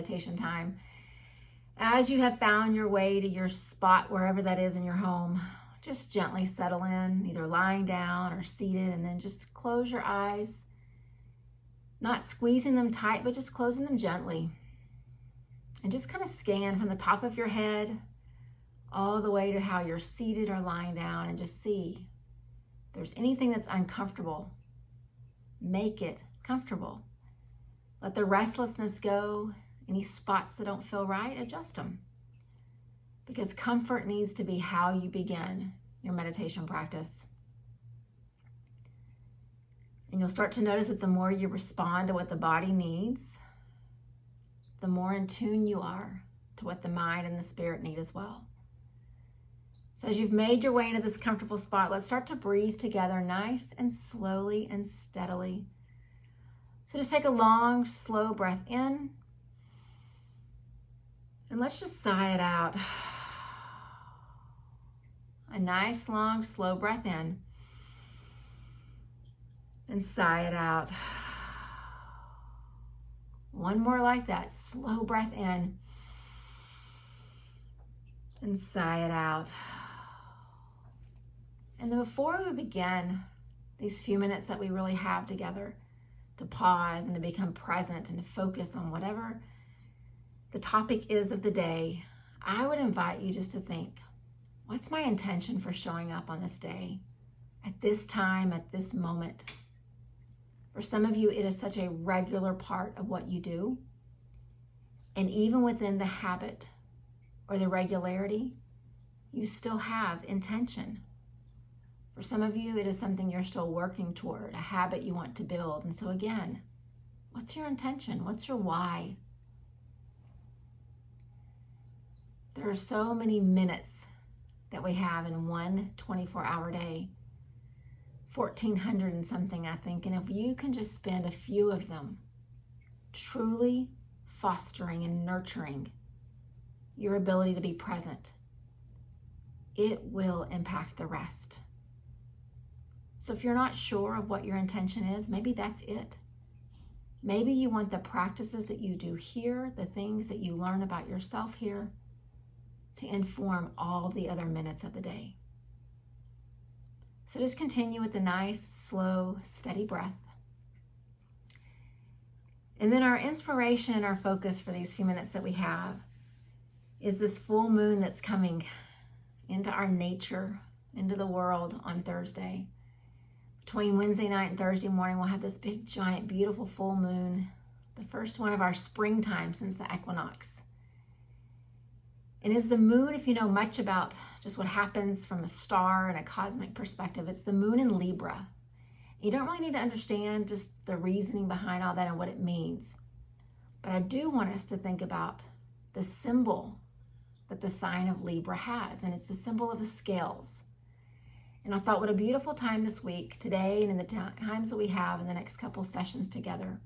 meditation time. As you have found your way to your spot, wherever that is in your home, just gently settle in, either lying down or seated, and then just close your eyes, not squeezing them tight, but just closing them gently. And just kind of scan from the top of your head all the way to how you're seated or lying down, and just see if there's anything that's uncomfortable. Make it comfortable. Let the restlessness go. Any spots that don't feel right, adjust them. Because comfort needs to be how you begin your meditation practice. And you'll start to notice that the more you respond to what the body needs, the more in tune you are to what the mind and the spirit need as well. So as you've made your way into this comfortable spot, let's start to breathe together nice and slowly and steadily. So just take a long, slow breath in. And let's just sigh it out. A nice, long, slow breath in. And sigh it out. One more like that. Slow breath in. And sigh it out. And then before we begin these few minutes that we really have together to pause and to become present and to focus on whatever the topic is of the day, I would invite you just to think, what's my intention for showing up on this day, at this time, at this moment? For some of you, it is such a regular part of what you do. And even within the habit or the regularity, you still have intention. For some of you, it is something you're still working toward, a habit you want to build. And so again, what's your intention? What's your why? There are so many minutes that we have in one 24-hour day. 1,400 and something, I think. And if you can just spend a few of them truly fostering and nurturing your ability to be present, it will impact the rest. So if you're not sure of what your intention is, maybe that's it. Maybe you want the practices that you do here, the things that you learn about yourself here, to inform all the other minutes of the day. So just continue with the nice, slow, steady breath. And then our inspiration and our focus for these few minutes that we have is this full moon that's coming into our nature, into the world on Thursday. Between Wednesday night and Thursday morning, we'll have this big, giant, beautiful full moon, the first one of our springtime since the equinox. And is the moon, if you know much about just what happens from a star and a cosmic perspective, it's the moon in Libra. You don't really need to understand just the reasoning behind all that and what it means. But I do want us to think about the symbol that the sign of Libra has, and it's the symbol of the scales. And I thought what a beautiful time this week, today and in the times that we have in the next couple sessions together,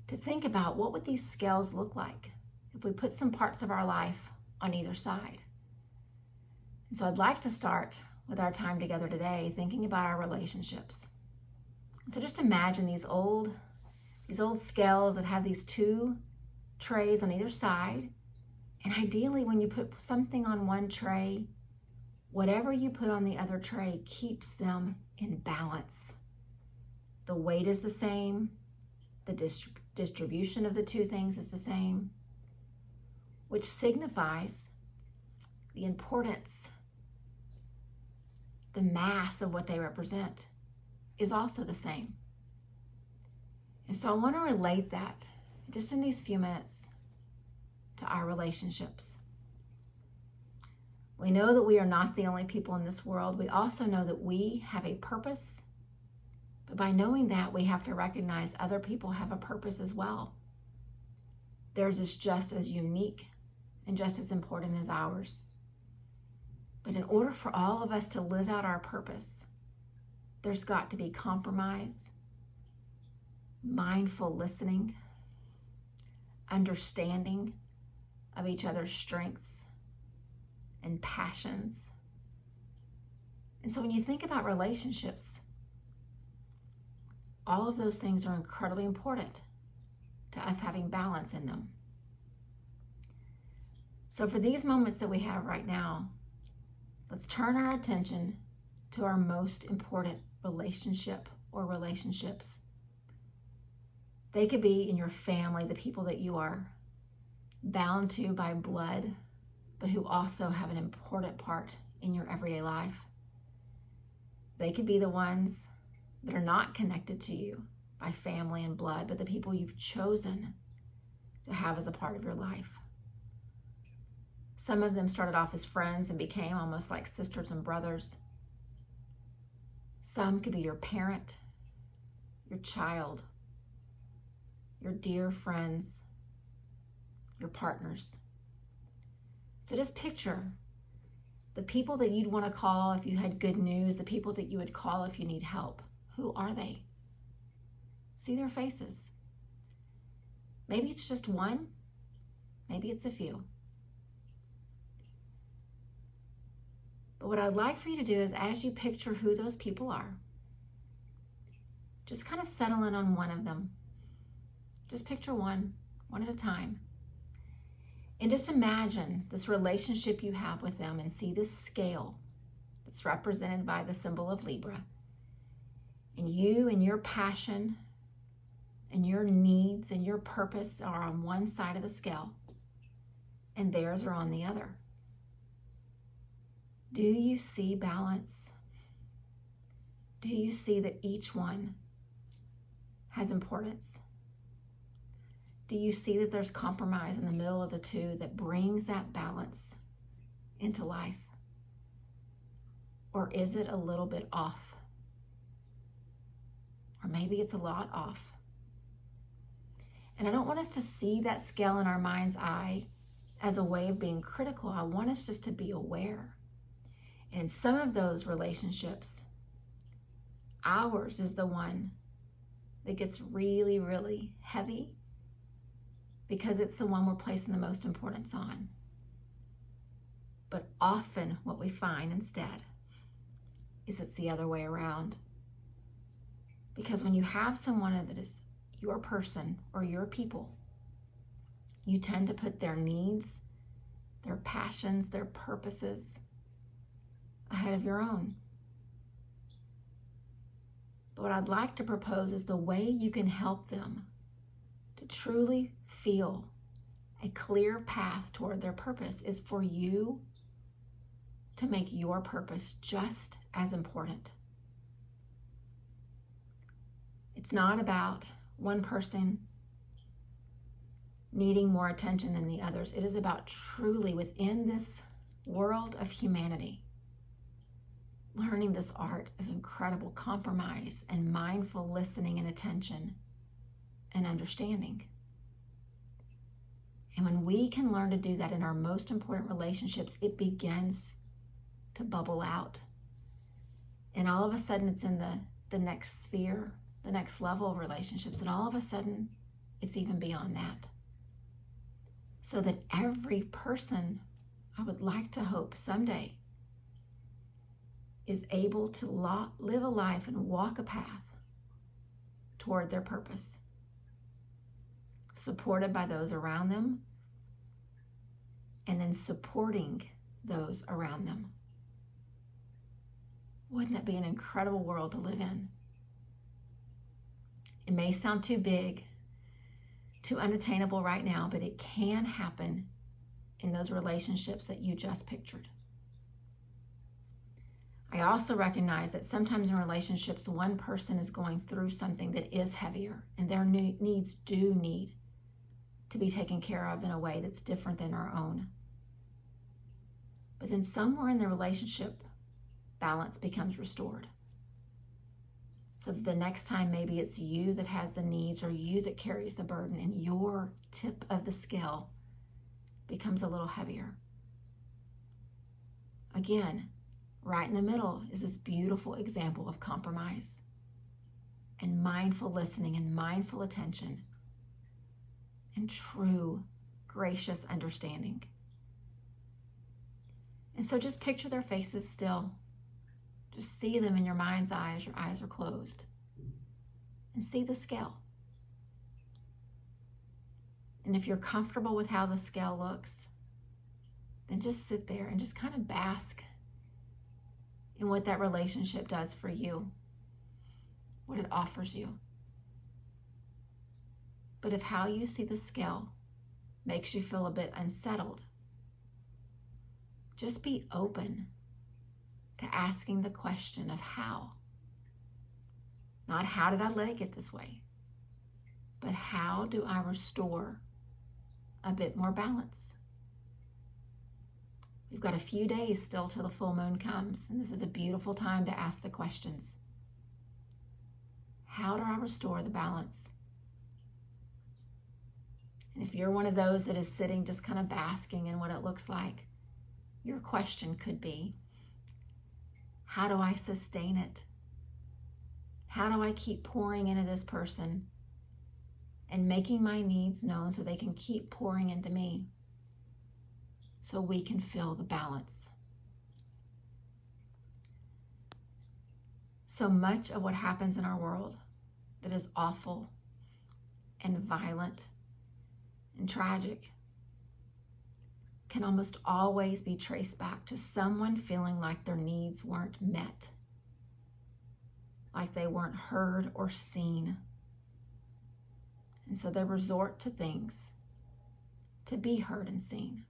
to think about what would these scales look like if we put some parts of our life on either side. And so I'd like to start with our time together today thinking about our relationships. So just imagine these old scales that have these two trays on either side. And ideally, when you put something on one tray, whatever you put on the other tray keeps them in balance. The weight is the same. The distribution of the two things is the same, which signifies the importance, the mass of what they represent is also the same. And so I want to relate that just in these few minutes to our relationships. We know that we are not the only people in this world. We also know that we have a purpose. But by knowing that, we have to recognize other people have a purpose as well. Theirs is just as unique and just as important as ours. But in order for all of us to live out our purpose, there's got to be compromise, mindful listening, understanding of each other's strengths and passions. And so when you think about relationships, all of those things are incredibly important to us having balance in them. So for these moments that we have right now, let's turn our attention to our most important relationship or relationships. They could be in your family, the people that you are bound to by blood, but who also have an important part in your everyday life. They could be the ones that are not connected to you by family and blood, but the people you've chosen to have as a part of your life. Some of them started off as friends and became almost like sisters and brothers. Some could be your parent, your child, your dear friends, your partners. So just picture the people that you'd want to call if you had good news, the people that you would call if you need help. Who are they? See their faces. Maybe it's just one, maybe it's a few. But what I'd like for you to do is, as you picture who those people are, just kind of settle in on one of them. Just picture one at a time. And just imagine this relationship you have with them and see this scale that's represented by the symbol of Libra. And you and your passion and your needs and your purpose are on one side of the scale, and theirs are on the other. Do you see balance? Do you see that each one has importance? Do you see that there's compromise in the middle of the two that brings that balance into life? Or is it a little bit off? Or maybe it's a lot off. And I don't want us to see that scale in our mind's eye as a way of being critical. I want us just to be aware. And in some of those relationships, ours is the one that gets really, really heavy because it's the one we're placing the most importance on. But often what we find instead is it's the other way around. Because when you have someone that is your person or your people, you tend to put their needs, their passions, their purposes ahead of your own. But what I'd like to propose is the way you can help them to truly feel a clear path toward their purpose is for you to make your purpose just as important. It's not about one person needing more attention than the others. It is about truly within this world of humanity, learning this art of incredible compromise and mindful listening and attention and understanding. And when we can learn to do that in our most important relationships, it begins to bubble out. And all of a sudden it's in the next sphere, the next level of relationships. And all of a sudden it's even beyond that. So that every person, I would like to hope someday, is able to live a life and walk a path toward their purpose, supported by those around them, and then supporting those around them. Wouldn't that be an incredible world to live in? It may sound too big, too unattainable right now, but it can happen in those relationships that you just pictured. I also recognize that sometimes in relationships, one person is going through something that is heavier, and their needs do need to be taken care of in a way that's different than our own. But then somewhere in the relationship, balance becomes restored. So that the next time maybe it's you that has the needs or you that carries the burden, and your tip of the scale becomes a little heavier. Again, right in the middle is this beautiful example of compromise and mindful listening and mindful attention and true, gracious understanding. And so just picture their faces still. Just see them in your mind's eye as your eyes are closed. And see the scale. And if you're comfortable with how the scale looks, then just sit there and just kind of bask in what that relationship does for you, what it offers you. But if how you see the scale makes you feel a bit unsettled, just be open to asking the question of how. Not how did I let it get this way, but how do I restore a bit more balance? We've got a few days still till the full moon comes, and this is a beautiful time to ask the questions. How do I restore the balance? And if you're one of those that is sitting just kind of basking in what it looks like, your question could be, how do I sustain it? How do I keep pouring into this person and making my needs known so they can keep pouring into me so we can feel the balance? So much of what happens in our world that is awful and violent and tragic can almost always be traced back to someone feeling like their needs weren't met, like they weren't heard or seen. And so they resort to things to be heard and seen.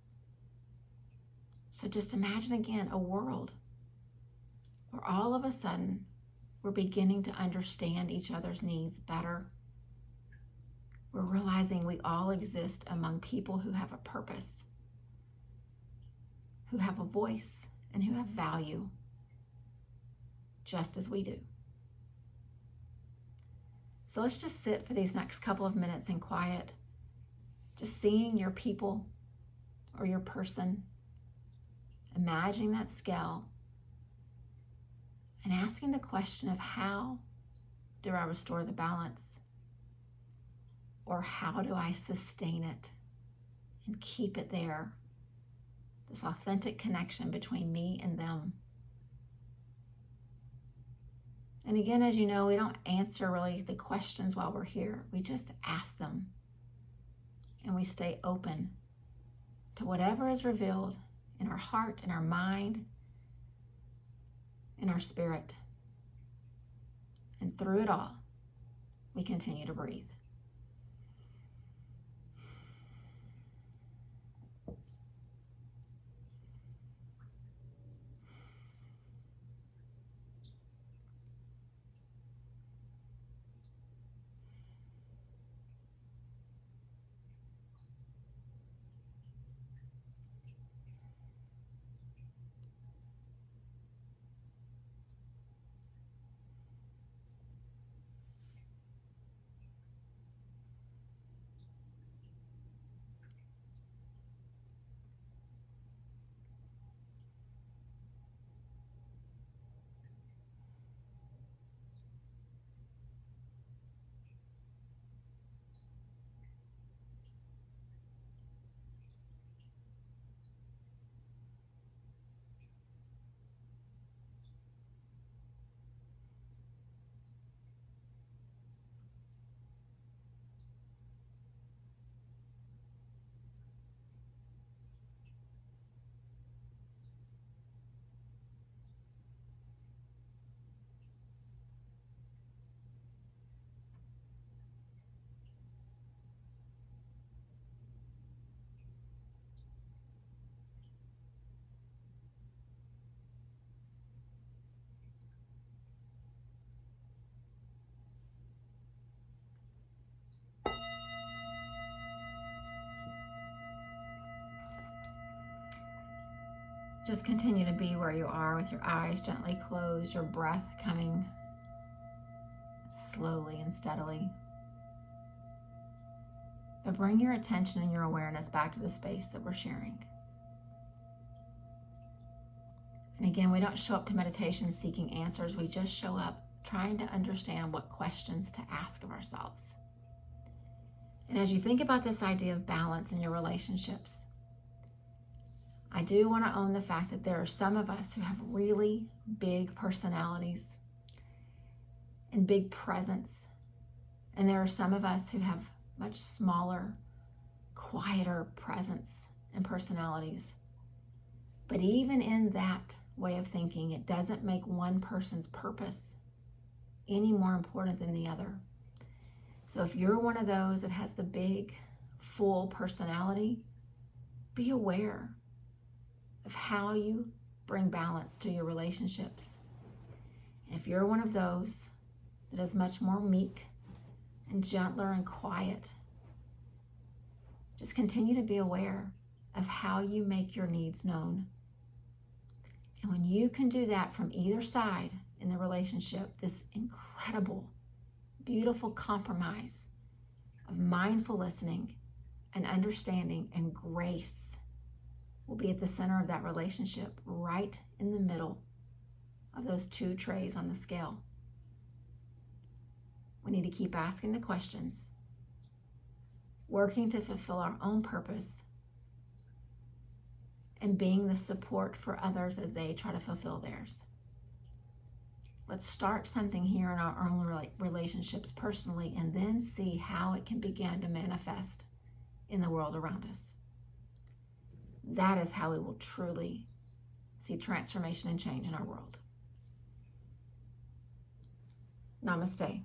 So just imagine again a world where all of a sudden we're beginning to understand each other's needs better. We're realizing we all exist among people who have a purpose, who have a voice, and who have value, just as we do. So let's just sit for these next couple of minutes in quiet, just seeing your people or your person, imagining that scale, and asking the question of how do I restore the balance? Or how do I sustain it and keep it there? This authentic connection between me and them. And again, as you know, we don't answer really the questions while we're here. We just ask them. And we stay open to whatever is revealed in our heart, in our mind, in our spirit. And through it all, we continue to breathe. Just continue to be where you are with your eyes gently closed, your breath coming slowly and steadily. But bring your attention and your awareness back to the space that we're sharing. And again, we don't show up to meditation seeking answers. We just show up trying to understand what questions to ask of ourselves. And as you think about this idea of balance in your relationships, I do want to own the fact that there are some of us who have really big personalities and big presence. And there are some of us who have much smaller, quieter presence and personalities. But even in that way of thinking, it doesn't make one person's purpose any more important than the other. So if you're one of those that has the big, full personality, be aware of how you bring balance to your relationships. And if you're one of those that is much more meek and gentler and quiet, just continue to be aware of how you make your needs known. And when you can do that from either side in the relationship, this incredible, beautiful compromise of mindful listening and understanding and grace will be at the center of that relationship, right in the middle of those two trays on the scale. We need to keep asking the questions, working to fulfill our own purpose, and being the support for others as they try to fulfill theirs. Let's start something here in our own relationships personally, and then see how it can begin to manifest in the world around us. That is how we will truly see transformation and change in our world. Namaste.